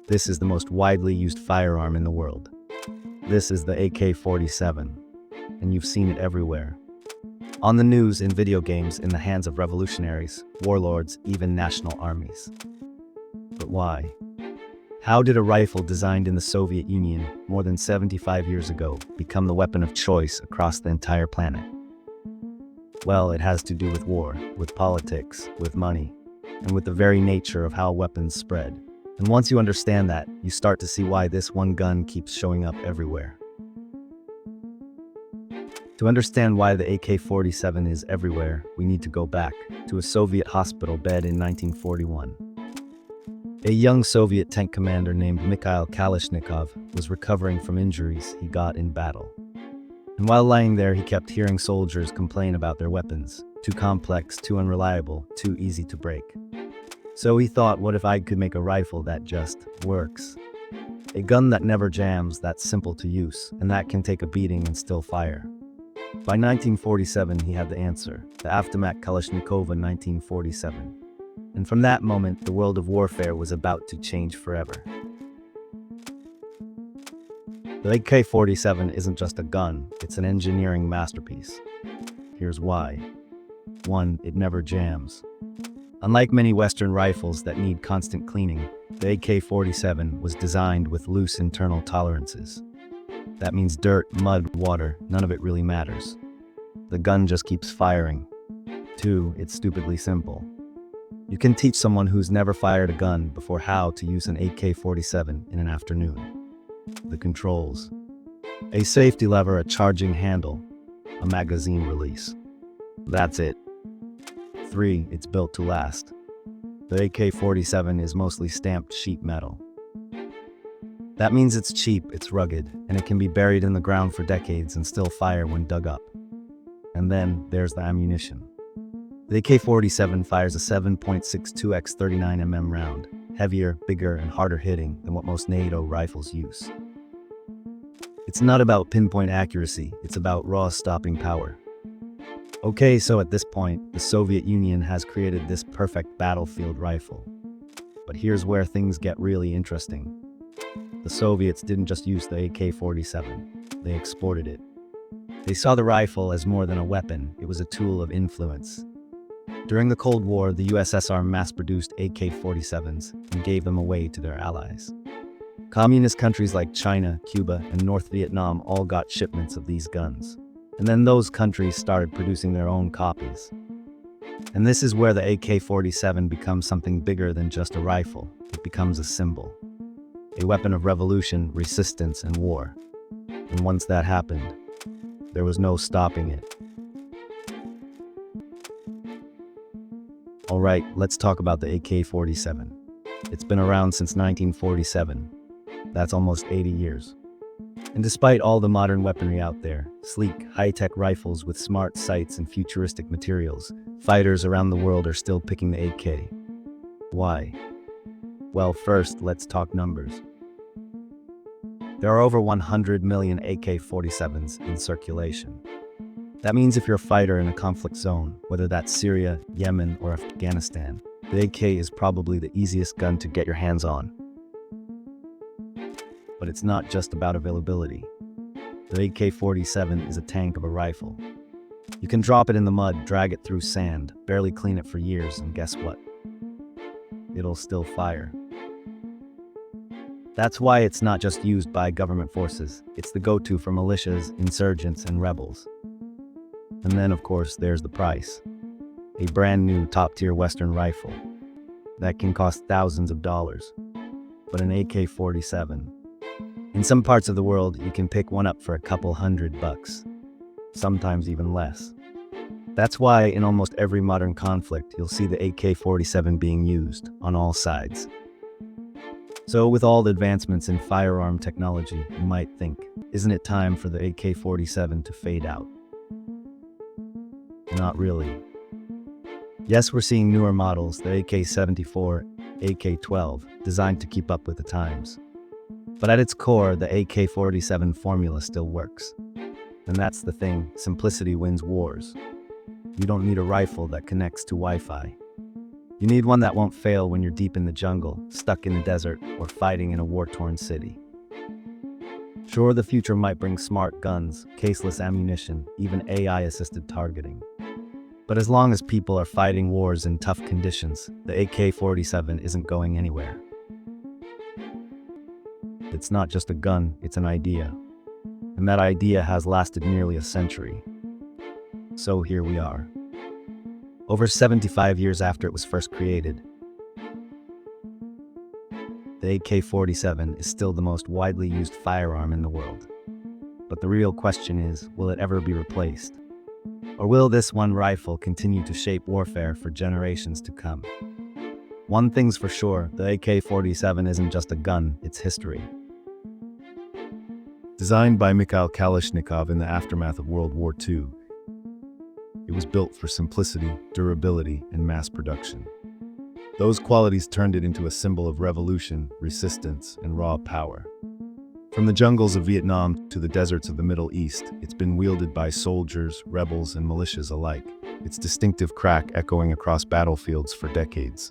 This is the most widely used firearm in the world. This is the AK-47, and you've seen it everywhere. On the news, in video games, in the hands of revolutionaries, warlords, even national armies. But why? How did a rifle designed in the Soviet Union more than 75 years ago become the weapon of choice across the entire planet? Well, it has to do with war, with politics, with money, and with the very nature of how weapons spread. And once you understand that, you start to see why this one gun keeps showing up everywhere. To understand why the AK-47 is everywhere, we need to go back to a Soviet hospital bed in 1941. A young Soviet tank commander named Mikhail Kalashnikov was recovering from injuries he got in battle. And while lying there, he kept hearing soldiers complain about their weapons. Too complex, too unreliable, too easy to break. So he thought, what if I could make a rifle that just works? A gun that never jams, that's simple to use, and that can take a beating and still fire. By 1947, he had the answer, the Aftermath Kalashnikov in 1947. And from that moment, the world of warfare was about to change forever. The AK-47 isn't just a gun, it's an engineering masterpiece. Here's why. 1. It never jams. Unlike many Western rifles that need constant cleaning, the AK-47 was designed with loose internal tolerances. That means dirt, mud, water, none of it really matters. The gun just keeps firing. 2. It's stupidly simple. You can teach someone who's never fired a gun before how to use an AK-47 in an afternoon. The controls. A safety lever, a charging handle, a magazine release. That's it. 3. It's built to last. The AK-47 is mostly stamped sheet metal. That means it's cheap, it's rugged, and it can be buried in the ground for decades and still fire when dug up. And then there's the ammunition. The AK-47 fires a 7.62x 39mm round, heavier, bigger, and harder hitting than what most NATO rifles use. It's not about pinpoint accuracy, it's about raw stopping power. Okay, so at this point, the Soviet Union has created this perfect battlefield rifle. But here's where things get really interesting. The Soviets didn't just use the AK-47, they exported it. They saw the rifle as more than a weapon, it was a tool of influence. During the Cold War, the USSR mass-produced AK-47s and gave them away to their allies. Communist countries like China, Cuba, and North Vietnam all got shipments of these guns. And then those countries started producing their own copies. And this is where the AK-47 becomes something bigger than just a rifle. It becomes a symbol. A weapon of revolution, resistance, and war. And once that happened, there was no stopping it. Alright, let's talk about the AK-47. It's been around since 1947. That's almost 80 years. And despite all the modern weaponry out there, sleek, high-tech rifles with smart sights and futuristic materials, fighters around the world are still picking the AK. Why? Well, first, let's talk numbers. There are over 100 million AK-47s in circulation. That means if you're a fighter in a conflict zone, whether that's Syria, Yemen, or Afghanistan, the AK is probably the easiest gun to get your hands on. But it's not just about availability. The AK-47 is a tank of a rifle. You can drop it in the mud, drag it through sand, barely clean it for years, and guess what? It'll still fire. That's why it's not just used by government forces. It's the go-to for militias, insurgents, and rebels. And then, of course, there's the price. A brand new top-tier Western rifle. That can cost thousands of dollars. But an AK-47. In some parts of the world, you can pick one up for a couple $100, sometimes even less. That's why in almost every modern conflict, you'll see the AK-47 being used on all sides. So with all the advancements in firearm technology, you might think, isn't it time for the AK-47 to fade out? Not really. Yes, we're seeing newer models, the AK-74, AK-12, designed to keep up with the times. But at its core, the AK-47 formula still works. And that's the thing, simplicity wins wars. You don't need a rifle that connects to Wi-Fi. You need one that won't fail when you're deep in the jungle, stuck in the desert, or fighting in a war-torn city. Sure, the future might bring smart guns, caseless ammunition, even AI-assisted targeting. But as long as people are fighting wars in tough conditions, the AK-47 isn't going anywhere. It's not just a gun, it's an idea. And that idea has lasted nearly a century. So here we are. Over 75 years after it was first created, the AK-47 is still the most widely used firearm in the world. But the real question is, will it ever be replaced? Or will this one rifle continue to shape warfare for generations to come? One thing's for sure, the AK-47 isn't just a gun, it's history. Designed by Mikhail Kalashnikov in the aftermath of World War II, it was built for simplicity, durability, and mass production. Those qualities turned it into a symbol of revolution, resistance, and raw power. From the jungles of Vietnam to the deserts of the Middle East, it's been wielded by soldiers, rebels, and militias alike, its distinctive crack echoing across battlefields for decades.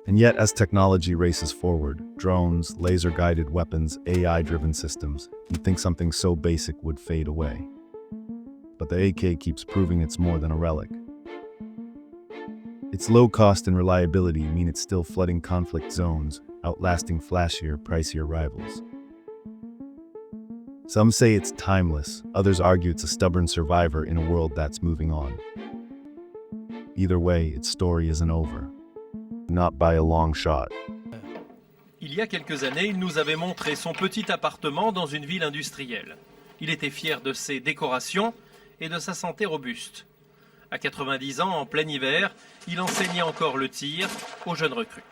And yet, as technology races forward, drones, laser-guided weapons, AI-driven systems, you'd think something so basic would fade away. But the AK keeps proving it's more than a relic. Its low cost and reliability mean it's still flooding conflict zones, outlasting flashier, pricier rivals. Some say it's timeless, others argue it's a stubborn survivor in a world that's moving on. Either way, its story isn't over. Not by a long shot. Il y a quelques années, il nous avait montré son petit appartement dans une ville industrielle. Il était fier de ses décorations et de sa santé robuste. À 90 ans, en plein hiver, il enseignait encore le tir aux jeunes recrues.